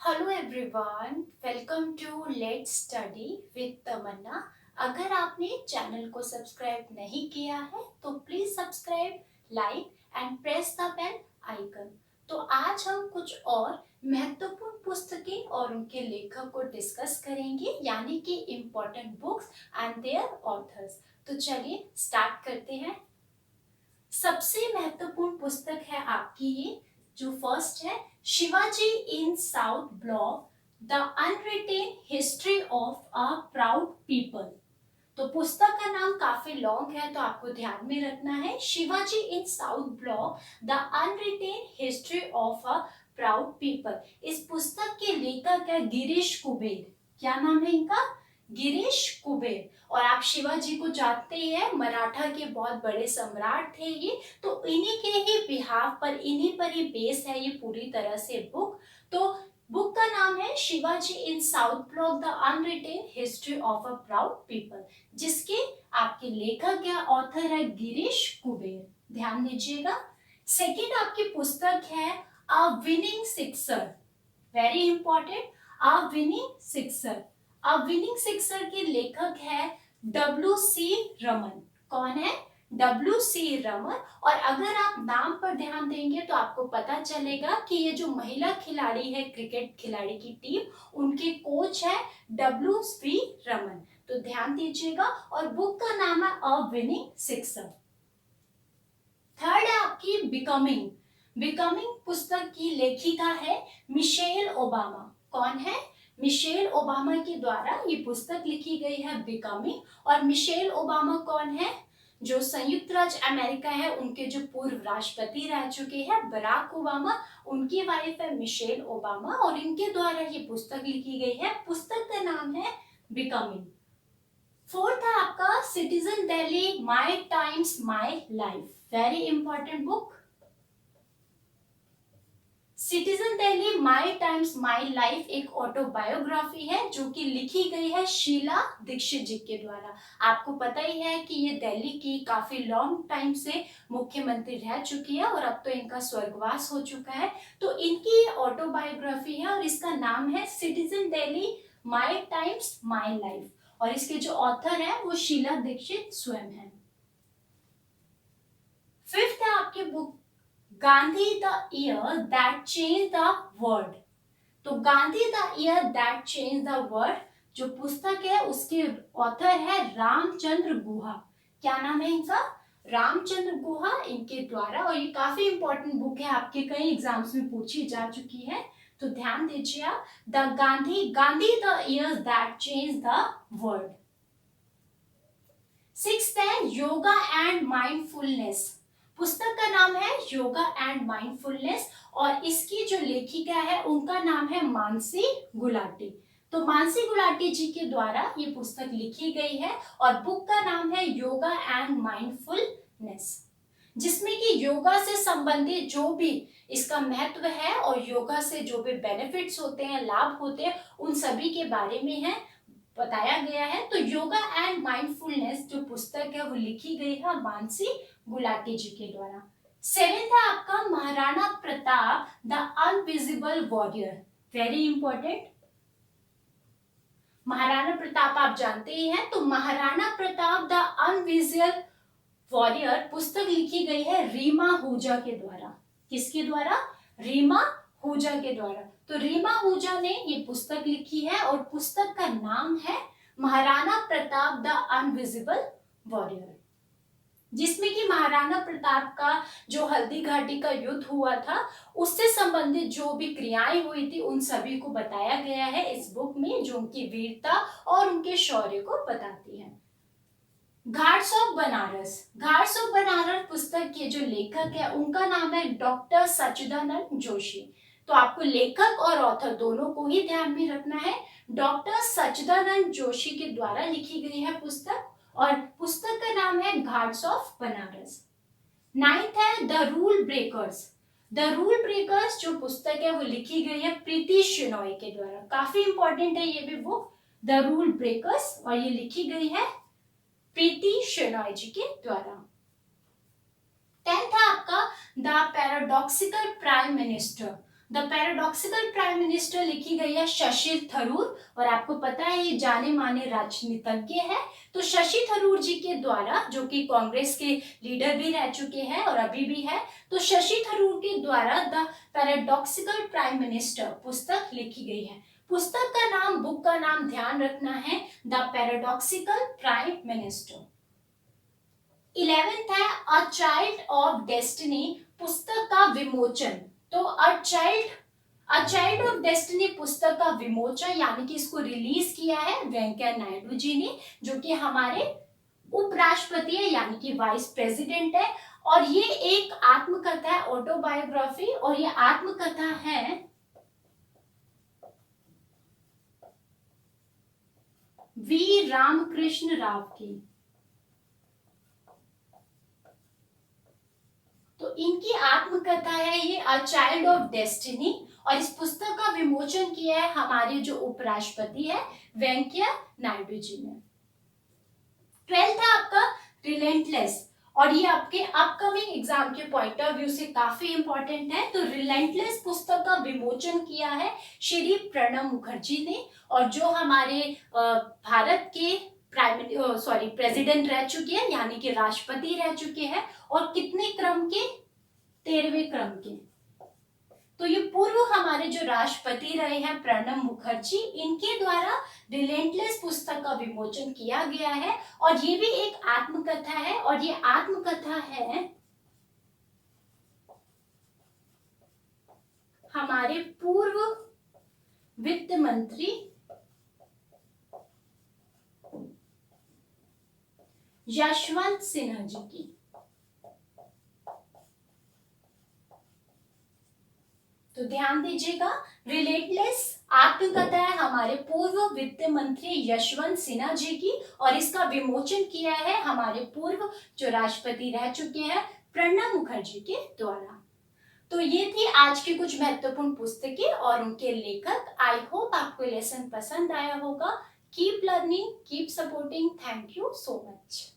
Hello everyone, welcome to let's study with Tamanna. अगर आपने channel को सब्सक्राइब नहीं किया है तो please subscribe, like and press the bell icon. तो आज हम कुछ और महत्वपूर्ण पुस्तकें और उनके लेखक को डिस्कस करेंगे, यानी कि important books and their authors. तो चलिए स्टार्ट करते हैं। सबसे महत्वपूर्ण पुस्तक है आपकी ये, जो फर्स्ट है, Shivaji in South Block, the unwritten history of a proud people. तो पुस्तक का नाम काफी लॉन्ग है, तो आपको ध्यान में रखना है, Shivaji in South Block, the unwritten history of a proud people. इस पुस्तक के लेखक है गिरीश कुबेर। क्या नाम है इनका? गिरीश कुबेर। और आप शिवाजी को जानते हैं, मराठा के बहुत बड़े सम्राट थे ये। तो इन्हीं के ही बिहाफ पर, इन्हीं पर ही बेस है ये पूरी तरह से बुक। तो बुक का नाम है Shivaji in South Block, the unwritten history of a proud people, जिसके आपके लेखक या ऑथर है गिरीश कुबेर। ध्यान दीजिएगा। सेकंड आपकी पुस्तक है a winning sixer. Very important, a winning sixer. A winning sixer के लेखक है W.C. रमन। कौन है? W.C. रमन। और अगर आप नाम पर ध्यान देंगे तो आपको पता चलेगा कि ये जो महिला खिलाड़ी है, क्रिकेट खिलाड़ी की टीम, उनके कोच है W.C. रमन। तो ध्यान दीजिएगा। और बुक का नाम है अ विनिंग सिक्सर। थर्ड है आपकी बिकमिंग। बिकमिंग पुस्तक की लेखिका है मिशेल ओबामा। कौन है? मिशेल ओबामा के द्वारा ये पुस्तक लिखी गई है, बिकमिंग। और मिशेल ओबामा कौन है? जो संयुक्त राज्य अमेरिका है, उनके जो पूर्व राष्ट्रपति रह चुके हैं बराक ओबामा, उनकी वाइफ है मिशेल ओबामा, और इनके द्वारा ये पुस्तक लिखी गई है। पुस्तक का नाम है बिकमिंग। फोर्थ है आपका citizen Delhi, my times my life. Very important book. Citizen Delhi my times my life एक ऑटोबायोग्राफी है, जो कि लिखी गई है शीला दीक्षित जी के द्वारा। आपको पता ही है कि ये दिल्ली की काफी लॉन्ग टाइम से मुख्यमंत्री रह चुकी है, और अब तो इनका स्वर्गवास हो चुका है। तो इनकी ऑटोबायोग्राफी है, और इसका नाम है citizen Delhi my times my life. और इसके जो ऑथर है वो शीला दीक्षित स्वयं है। फिफ्थ है आपकी book Gandhi the year that change the world. तो Gandhi the year that change the world जो पुस्तक है, उसके ऑथर है रामचंद्र गुहा। क्या नाम है इनका? रामचंद्र गुहा, इनके द्वारा। और ये काफी इंपॉर्टेंट बुक है, आपके कई एग्जाम्स में पूछी जा चुकी है। तो ध्यान दीजिए आप, the Gandhi the years that change the world. Sixth है योगा एंड माइंडफुलनेस। पुस्तक का नाम है योगा एंड माइंडफुलनेस, और इसकी जो लेखिका है उनका नाम है मानसी गुलाटी। तो मानसी गुलाटी जी के द्वारा ये पुस्तक लिखी गई है, और बुक का नाम है योगा एंड माइंडफुलनेस, जिसमें कि योगा से संबंधित जो भी इसका महत्व है और योगा से जो भी बेनिफिट्स होते हैं, लाभ होते हैं, उन सभी के बारे में है बताया गया है। तो योगा एंड माइंडफुलनेस जो पुस्तक है वो लिखी गई है मानसी गुलाटी जी के द्वारा। सेवेंथ है आपका Maharana Pratap the invisible warrior. Very important. Maharana Pratap आप जानते ही हैं। तो Maharana Pratap the invisible warrior पुस्तक लिखी गई है रीमा आहूजा के द्वारा। किसके द्वारा? रीमा आहूजा के द्वारा। तो रीमा आहूजा ने ये पुस्तक लिखी है, और पुस्तक का नाम है Maharana Pratap the invisible warrior, जिसमें कि महाराणा प्रताप का जो हल्दी घाटी का युद्ध हुआ था, उससे संबंधित जो भी क्रियाएं हुई थी, उन सभी को बताया गया है इस बुक में, जो उनकी वीरता और उनके शौर्य को बताती है। घाट्स ऑफ बनारस। घाट्स ऑफ बनारस पुस्तक के जो लेखक है उनका नाम है डॉक्टर सच्चिदानंद जोशी। तो आपको लेखक और ऑथर दोनों को ही ध्यान में रखना है। डॉक्टर सच्चिदानंद जोशी के द्वारा लिखी गई है पुस्तक, और पुस्तक का नाम है घाट्स ऑफ बनारस। नाइन्थ है the rule breakers. The rule breakers जो पुस्तक है वो लिखी गई है प्रीति शेनॉय के द्वारा। काफी इंपॉर्टेंट है ये भी बुक, द रूल ब्रेकर्स, और ये लिखी गई है प्रीति शेनॉय जी के द्वारा। टेंथ है आपका the paradoxical prime minister. The paradoxical prime minister लिखी गई है शशि थरूर, और आपको पता है ये जाने माने राजनीतिज्ञ है। तो शशि थरूर जी के द्वारा, जो कि कांग्रेस के लीडर भी रह चुके हैं और अभी भी है, तो शशि थरूर के द्वारा द पैराडॉक्सिकल प्राइम मिनिस्टर पुस्तक लिखी गई है। पुस्तक का नाम, बुक का नाम ध्यान रखना है, the paradoxical prime minister. 11th है अ चाइल्ड ऑफ डेस्टिनी, पुस्तक का विमोचन। तो अ चाइल्ड ऑफ डेस्टिनी पुस्तक का विमोचन यानी कि इसको रिलीज किया है वेंकैया नायडू जी ने, जो कि हमारे उपराष्ट्रपति है यानी कि वाइस प्रेसिडेंट है। और ये एक आत्मकथा है, ऑटोबायोग्राफी, और ये आत्मकथा है वी रामकृष्ण राव की। तो इनकी आत्मकथा है ये अ चाइल्ड ऑफ डेस्टिनी, और इस पुस्तक का विमोचन किया है हमारे जो उपराष्ट्रपति है वेंकैया नायडू जी ने। 12th है आपका रिलेंटलेस, और ये आपके अपकमिंग एग्जाम के पॉइंट ऑफ व्यू से काफी इंपॉर्टेंट है। तो रिलेंटलेस पुस्तक का विमोचन किया है श्री प्रणब मुखर्जी ने, और जो हमारे भारत के प्रेसिडेंट रह चुके हैं यानी कि राष्ट्रपति रह चुके हैं, और कितने क्रम के, 13वें क्रम के। तो ये पूर्व हमारे जो राष्ट्रपति रहे हैं प्रणब मुखर्जी, इनके द्वारा रिलेंटलेस पुस्तक का विमोचन किया गया है, और ये भी एक आत्मकथा है, और ये आत्मकथा है हमारे पूर्व वित्त मंत्री यशवंत सिन्हा जी की। तो ध्यान दीजिएगा, रिलेटलेस आत्मकथा है हमारे पूर्व वित्त मंत्री यशवंत सिन्हा जी की, और इसका विमोचन किया है हमारे पूर्व जो राष्ट्रपति रह चुके हैं प्रणब मुखर्जी के द्वारा। तो ये थी आज की कुछ महत्वपूर्ण पुस्तकें और उनके लेखक। आई होप आपको लेसन पसंद आया होगा। Keep learning, keep supporting. Thank you so much.